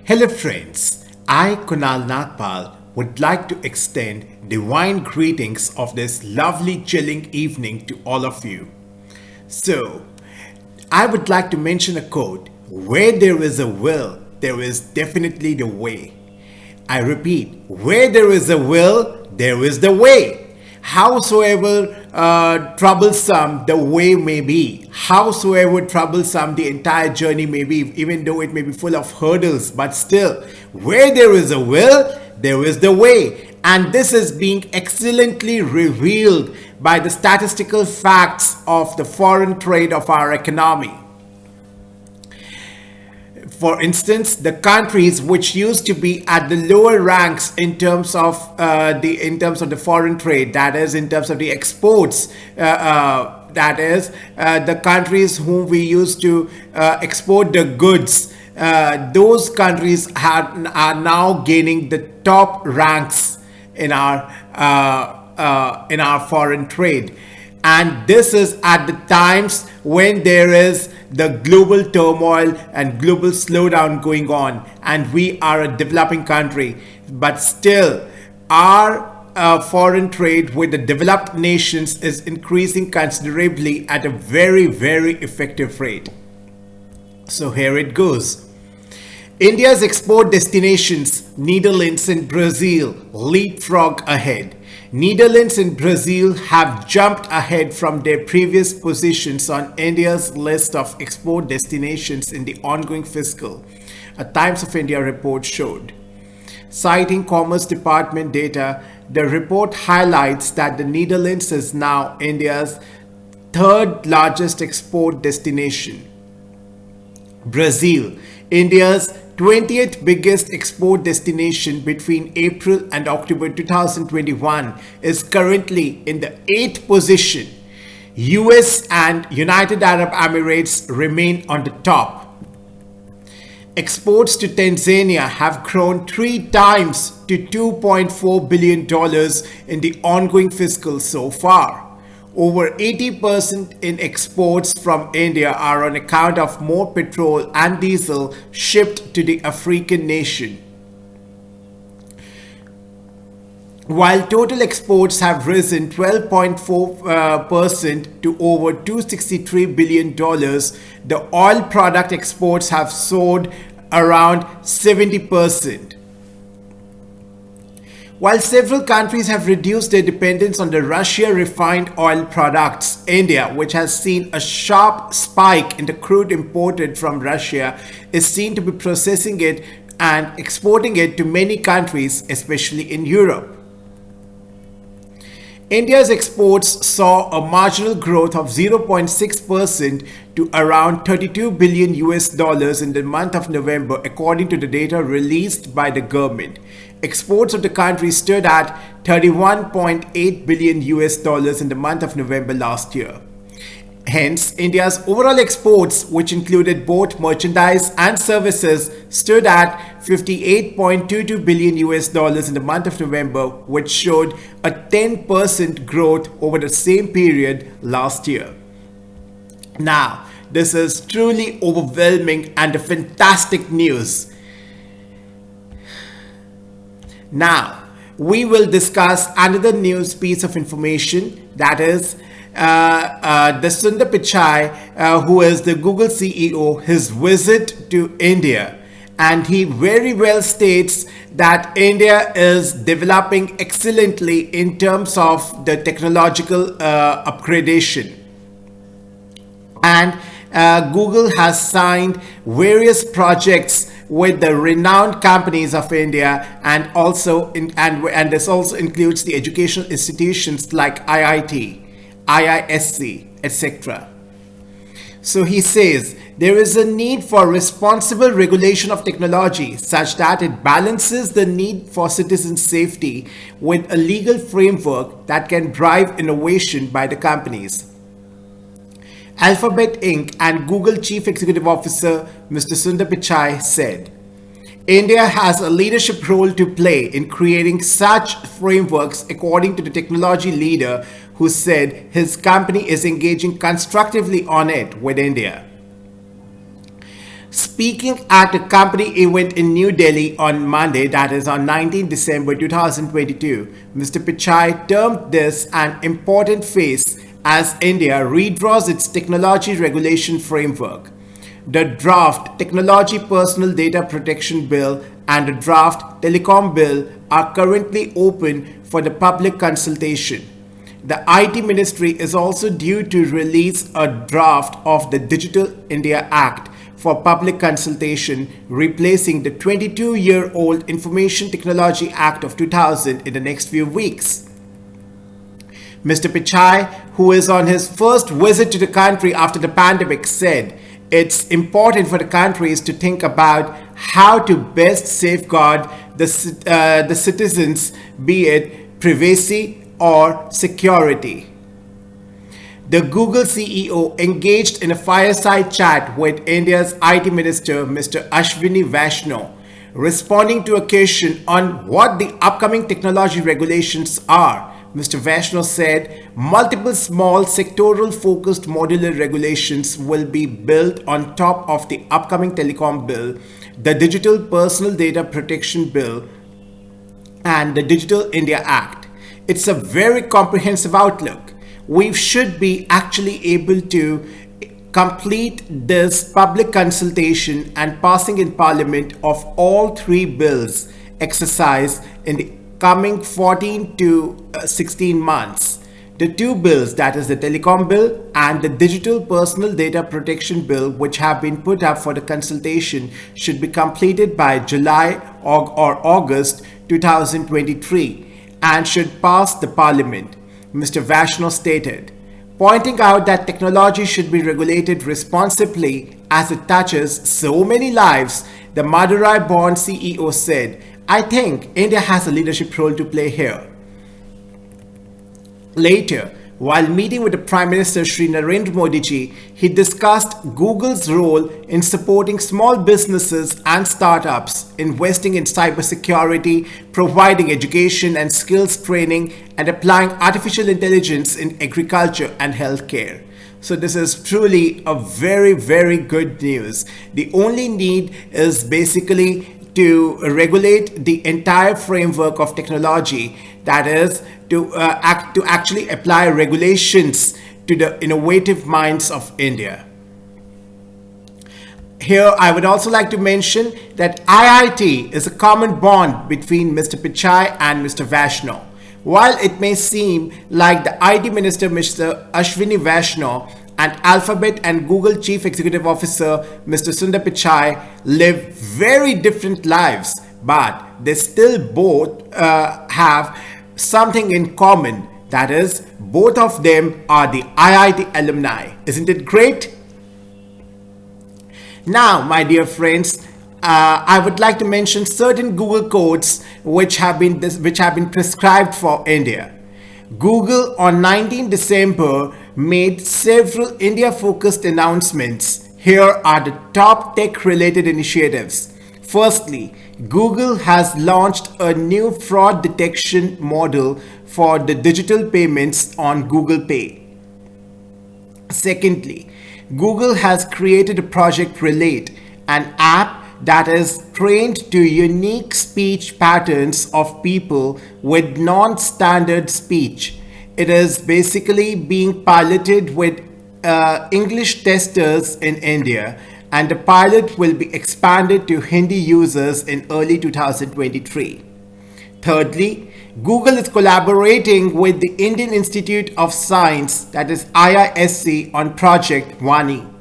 Hello friends, I Kunal Nagpal would like to extend divine greetings of this lovely chilling evening to all of you. So, I would like to mention a quote, where there is a will, there is definitely the way. I repeat, where there is a will, there is the way. Howsoever troublesome the way may be, howsoever troublesome the entire journey may be, even though it may be full of hurdles, but still, where there is a will, there is the way. And this is being excellently revealed by the statistical facts of the foreign trade of our economy. For instance, the countries which used to be at the lower ranks in terms of the foreign trade, that is, in terms of the exports, that is, the countries whom we used to export the goods, those countries are now gaining the top ranks in our foreign trade. And this is at the times when there is the global turmoil and global slowdown going on, and we are a developing country, but still our foreign trade with the developed nations is increasing considerably at a very, very effective rate. So here it goes. India's export destinations, Netherlands and Brazil, leapfrog ahead. Netherlands and Brazil have jumped ahead from their previous positions on India's list of export destinations in the ongoing fiscal, a Times of India report showed. Citing Commerce Department data, the report highlights that the Netherlands is now India's third largest export destination. Brazil, India's 20th biggest export destination between April and October 2021, is currently in the 8th position. US and United Arab Emirates remain on the top. Exports to Tanzania have grown 3 times to $2.4 billion in the ongoing fiscal so far. Over 80% in exports from India are on account of more petrol and diesel shipped to the African nation. While total exports have risen 12.4% to over $263 billion, the oil product exports have soared around 70%. While several countries have reduced their dependence on the Russia refined oil products, India, which has seen a sharp spike in the crude imported from Russia, is seen to be processing it and exporting it to many countries, especially in Europe. India's exports saw a marginal growth of 0.6% to around $32 billion in the month of November, according to the data released by the government. Exports of the country stood at $31.8 billion in the month of November last year. Hence, India's overall exports, which included both merchandise and services, stood at $58.22 billion in the month of November, which showed a 10% growth over the same period last year. Now, this is truly overwhelming and a fantastic news. Now, we will discuss another news piece of information, that is the Sundar Pichai, who is the Google CEO, his visit to India. And he very well states that India is developing excellently in terms of the technological upgradation. And Google has signed various projects with the renowned companies of India, and also and this also includes the educational institutions like IIT, IISc, etc. So he says there is a need for responsible regulation of technology such that it balances the need for citizen safety with a legal framework that can drive innovation by the companies. Alphabet Inc. and Google Chief Executive Officer Mr. Sundar Pichai said, India has a leadership role to play in creating such frameworks, according to the technology leader who said his company is engaging constructively on it with India. Speaking at a company event in New Delhi on Monday, that is on 19 December 2022, Mr. Pichai termed this an important phase as India redraws its technology regulation framework. The draft Technology Personal Data Protection Bill and the draft Telecom Bill are currently open for the public consultation. The IT Ministry is also due to release a draft of the Digital India Act for public consultation, replacing the 22-year-old Information Technology Act of 2000 in the next few weeks. Mr. Pichai, who is on his first visit to the country after the pandemic, said it's important for the countries to think about how to best safeguard the citizens, be it privacy or security. The Google CEO engaged in a fireside chat with India's IT Minister, Mr. Ashwini Vaishnaw, responding to a question on what the upcoming technology regulations are. Mr. Vaishnaw said multiple small sectoral focused modular regulations will be built on top of the upcoming telecom bill, the Digital Personal Data Protection Bill, and the Digital India Act. It's a very comprehensive outlook. We should be actually able to complete this public consultation and passing in parliament of all three bills exercise in the coming 14 to 16 months. The two bills, that is the Telecom Bill and the Digital Personal Data Protection Bill, which have been put up for the consultation, should be completed by July or August 2023 and should pass the parliament, Mr. Vaishnaw stated, pointing out that technology should be regulated responsibly as it touches so many lives. The Madurai-born CEO said, I think India has a leadership role to play here. Later, while meeting with the Prime Minister Shri Narendra Modi ji, he discussed Google's role in supporting small businesses and startups, investing in cybersecurity, providing education and skills training, and applying artificial intelligence in agriculture and healthcare. So this is truly a very, very good news. The only need is basically to regulate the entire framework of technology, that is to actually apply regulations to the innovative minds of India. Here I would also like to mention that IIT is a common bond between Mr. Pichai and Mr. Vaishnaw. While it may seem like the IT Minister Mr. Ashwini Vaishnaw and Alphabet and Google Chief Executive Officer Mr. Sundar Pichai live very different lives, but they still both have something in common. That is, both of them are the IIT alumni. Isn't it great? Now, my dear friends, I would like to mention certain Google codes which have been prescribed for India. Google on 19 December made several India-focused announcements. Here are the top tech-related initiatives. Firstly, Google has launched a new fraud detection model for the digital payments on Google Pay. Secondly, Google has created a Project Relate, an app that is trained to unique speech patterns of people with non-standard speech. It is basically being piloted with English testers in India, and the pilot will be expanded to Hindi users in early 2023. Thirdly, Google is collaborating with the Indian Institute of Science, that is IISc, on Project Vani,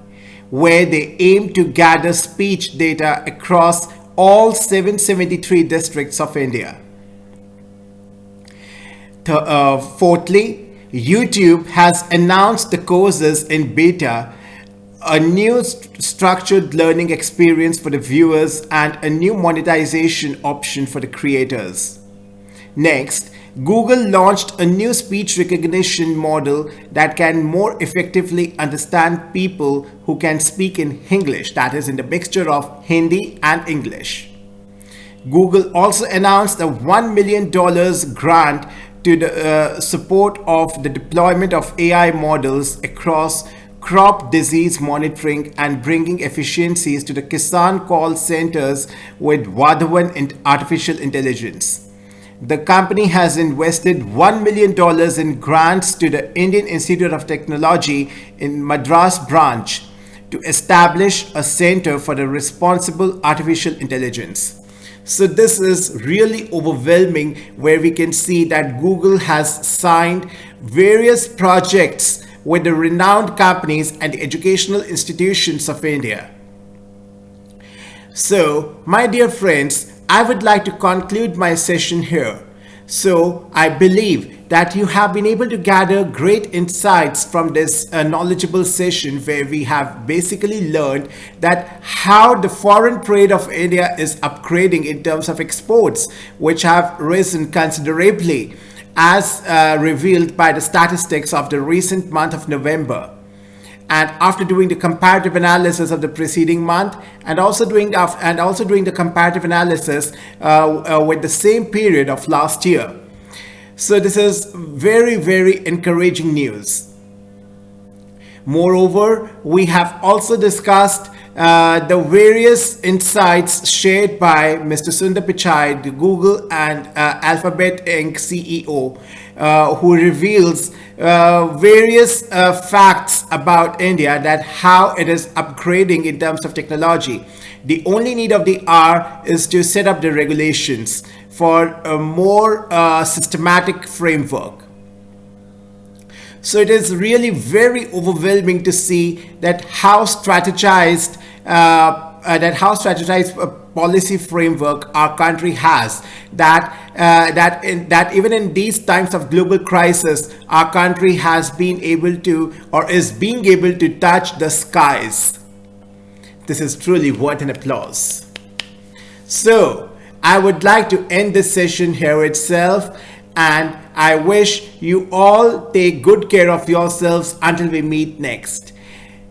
where they aim to gather speech data across all 773 districts of India. Fourthly, YouTube has announced the courses in beta, a new structured learning experience for the viewers, and a new monetization option for the creators. Next, Google launched a new speech recognition model that can more effectively understand people who can speak in English, that is in the mixture of Hindi and English. Google also announced a $1 million grant to the support of the deployment of AI models across crop disease monitoring and bringing efficiencies to the Kisan call centers with Vadhavan artificial intelligence. The company has invested $1 million in grants to the Indian Institute of Technology in Madras branch to establish a center for the responsible artificial intelligence. So this is really overwhelming, where we can see that Google has signed various projects with the renowned companies and educational institutions of India. So, my dear friends, I would like to conclude my session here. So, I believe that you have been able to gather great insights from this knowledgeable session, where we have basically learned that how the foreign trade of India is upgrading in terms of exports, which have risen considerably as revealed by the statistics of the recent month of November. And after doing the comparative analysis of the preceding month, and also doing the comparative analysis with the same period of last year. So this is very, very encouraging news. Moreover, we have also discussed the various insights shared by Mr. Sundar Pichai, the Google and Alphabet Inc. CEO, who reveals various facts about India, that how it is upgrading in terms of technology. The only need of the hour is to set up the regulations for a more systematic framework. So it is really very overwhelming to see that how strategized policy framework our country has. That even in these times of global crisis, our country has been able to, or is being able to, touch the skies. This is truly worth an applause. So I would like to end this session here itself, and I wish you all take good care of yourselves until we meet next.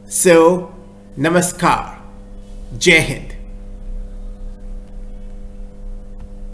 So, Namaskar. Jai Hind.